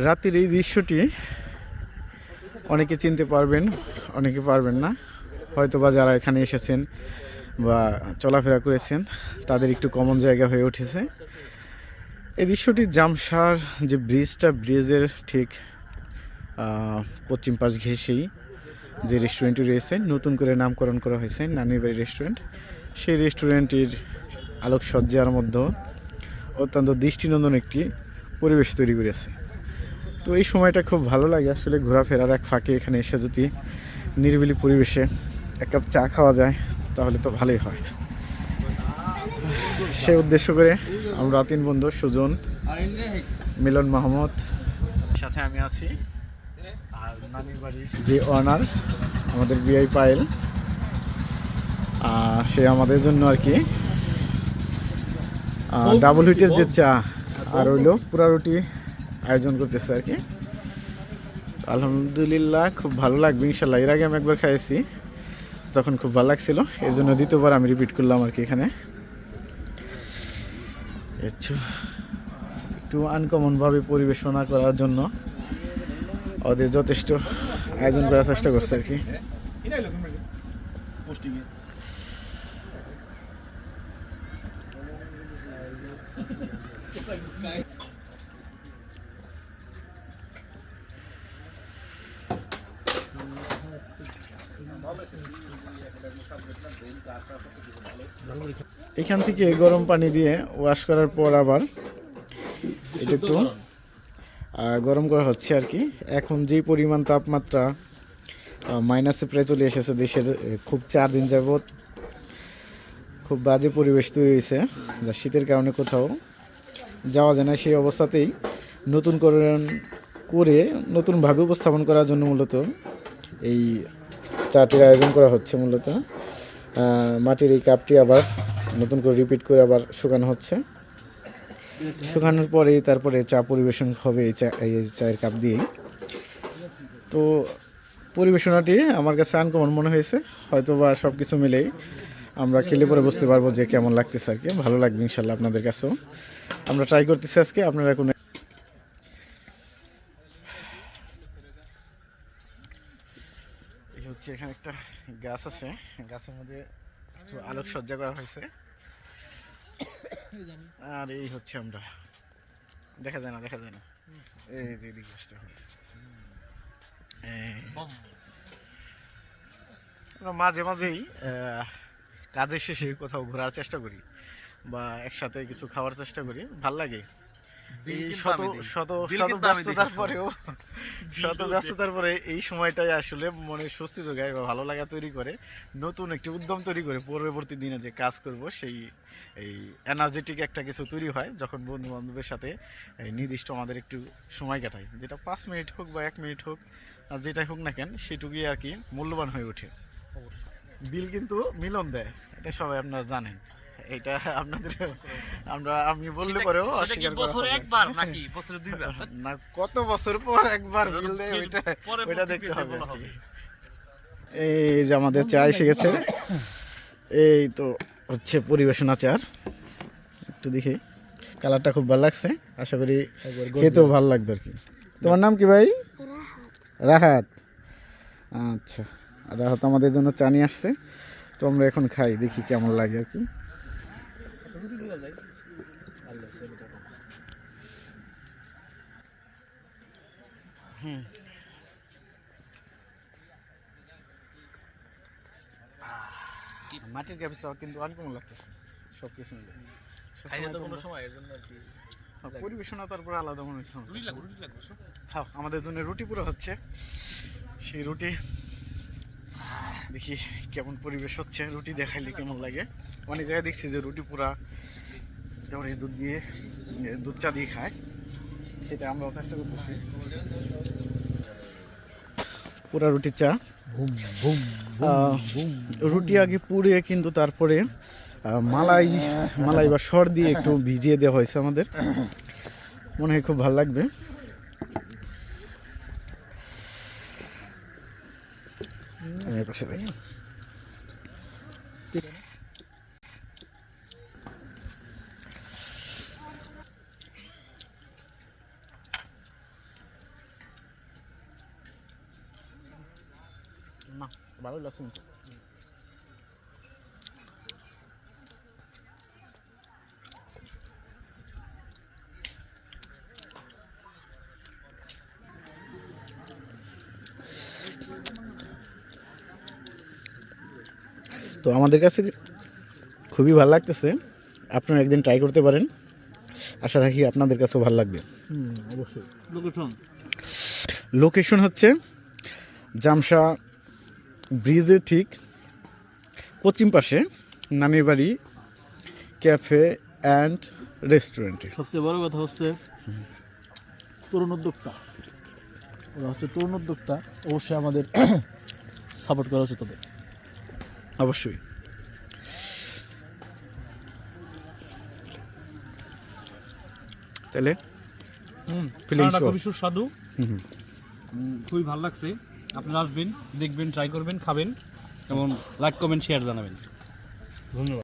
রাতের এই দৃশ্যটি অনেকে চিনতে পারবেন, অনেকে পারবেন না। হয়তো বা যারা এখানে এসেছেন বা চলাফেরা করেছেন তাদের একটু কমন জায়গা হয়ে উঠেছে। এই দৃশ্যটি জামশার যে ব্রিজের ঠিক পশ্চিম পাশ ঘেঁষেই যে রেস্টুরেন্টটি রয়েছে, নতুন করে নামকরণ করা হয়েছে নানির বাড়ি রেস্টুরেন্ট। সেই রেস্টুরেন্টটির আলোকসজ্জার মধ্যে অত্যন্ত দৃষ্টিনন্দন একটি পরিবেশ তৈরি করেছে। তো এই সময়টা খুব ভালো লাগে আসলে ঘোরাফেরার এক ফাঁকে এখানে এসে যদি নিরিবিলি পরিবেশে এক কাপ চা খাওয়া যায় তাহলে তো ভালোই হয়। সে উদ্দেশ্য করে আমরা 3 বন্ধু, সুজন, মিলন মাহমুদ, সাথে আমি আছি, আর নানির বাড়ির যে অনার আমাদের বিআই পায়েল, সে আমাদের জন্য আর কি ডাবল হুইটের যে চা আর হইলো পুরা রুটি আয়োজন করতেছে আর কি। আলহামদুলিল্লাহ খুব ভালো লাগবে ইনশাল্লাহ। এর আগে আমি একবার খাইছি, তখন খুব ভালো লাগছিল, এর জন্য দ্বিতীয়বার আমি রিপিট করলাম আর কি। এখানে একটু আনকমনভাবে পরিবেশনা করার জন্য ওদের যথেষ্ট আয়োজন করার চেষ্টা করছে আর কি। এখান থেকে গরম পানি দিয়ে ওয়াশ করার পর আবার এটা একটু গরম করা হচ্ছে আর কি। এখন যে পরিমাণ তাপমাত্রা মাইনাসে প্রায় চলে এসেছে দেশের, খুব 4 দিন যাবৎ খুব বাজে পরিবেশ তৈরি হয়েছে, যা শীতের কারণে কোথাও যাওয়া যায় না। সেই অবস্থাতেই করে নতুনভাবে উপস্থাপন করার জন্য মূলত এই চাটির আয়োজন করা হচ্ছে। মূলত মাটির এই কাপটি আবার নতুন করে রিপিট করে আবার শুকানো হচ্ছে। শুকানোর পরেই তারপরে চা পরিবেশন হবে এই চায়ের কাপ দিয়েই। তো পরিবেশনাটি আমার কাছে আনকমন মনে হয়েছে। হয়তো বা সব কিছু মিলেই আমরা খেলে পরে বুঝতে পারবো যে কেমন লাগতেছে আর কি। ভালো লাগবে ইনশাল্লাহ আপনাদের কাছেও। আমরা ট্রাই করতেছি আজকে। আপনারা কোনো এই হচ্ছে এখানে একটা গাছ আছে, গাছের মধ্যে কিছু আলোকসজ্জা করা হয়েছে। আর এই হচ্ছে আমরা, দেখা যায় না এই যে এদিকে আসতে হবে। আমরা মাঝে মাঝেই কাজের শেষে কোথাও ঘোরার চেষ্টা করি বা একসাথে কিছু খাওয়ার চেষ্টা করি, ভাল লাগে। ব্যস্ততার পরে এই সময়টাই আসলে মনে স্বস্তি যোগায় বা ভালো লাগা তৈরি করে, নতুন একটি উদ্যম তৈরি করে পরবর্তী দিনে যে কাজ করব সেই এই এনার্জেটিক একটা কিছু তৈরি হয় যখন বন্ধু বান্ধবের সাথে নির্দিষ্ট আমাদের একটু সময় কাটাই, যেটা 5 মিনিট হোক বা 1 মিনিট হোক, যেটাই হোক না কেন, সেটুকুই আর কি মূল্যবান হয়ে ওঠে। বিল কিন্তু মিলন দেয়, এটা সবাই আপনারা জানেন। এটা আপনাদের আমি বললে পরেও অস্বীকার বছরে একবার নাকি বছরে দুইবার না, কত বছর পর একবার বিল দেয় ওইটা দেখতে হবে। এই যে আমাদের চা এসে গেছে, এই তো হচ্ছে পরিবেশনা চার। একটু দেখি, কালারটা খুব ভালো লাগছে, আশা করি খেতেও ভালো লাগবে আর কি। তোমার নাম কি ভাই? রাহাত। আচ্ছা, রাহাত আমাদের জন্য চা নিয়ে আসছে। তো আমরা এখন খাই, দেখি কেমন লাগে আর কি। মাটির গ্যাপে চাওয়া কিন্তু আনকমন লাগতেছে সব কিছু মিলে। পরিবেশনা তারপর আলাদা মনে হচ্ছে। খাও, আমাদের জন্য রুটি পুরো হচ্ছে, সেই রুটি দেখি কেমন পরিবেশ হচ্ছে। রুটি দেখাইলে কেমন লাগে, অনেক জায়গায় দেখছি যে রুটি পুরা তারপরে দুধ চা দিয়ে খায়, সেটা আমরাও চেষ্টা করতেছি। পুরা রুটি চা, রুটি আগে পুড়ে কিন্তু তারপরে মালাই বা সর দিয়ে একটু ভিজিয়ে দেওয়া হয়েছে আমাদের, মনে হয় খুব ভালো লাগবে। ভালো লাগছে কিন্তু। তো আমাদের কাছে খুবই ভালো লাগতেছে, আপনারা একদিন ট্রাই করতে পারেন, আশা রাখি আপনাদের কাছেও ভালো লাগবে। অবশ্যই। লোকেশন হচ্ছে জামশা ব্রিজের ঠিক পশ্চিম পাশে নানির বাড়ি ক্যাফে অ্যান্ড রেস্টুরেন্টে। সবচেয়ে বড় কথা হচ্ছে তরুণ উদ্যোক্তা, ওরা হচ্ছে তরুণ উদ্যোক্তা, অবশ্যই আমাদের সাপোর্ট করা উচিত তাদের। অবশ্যই। তাহলে খানাটা খুবই সুস্বাদু, খুবই ভালো লাগছে। আপনারা আসবেন, দেখবেন, ট্রাই করবেন, খাবেন এবং লাইক কমেন্ট শেয়ার জানাবেন। ধন্যবাদ।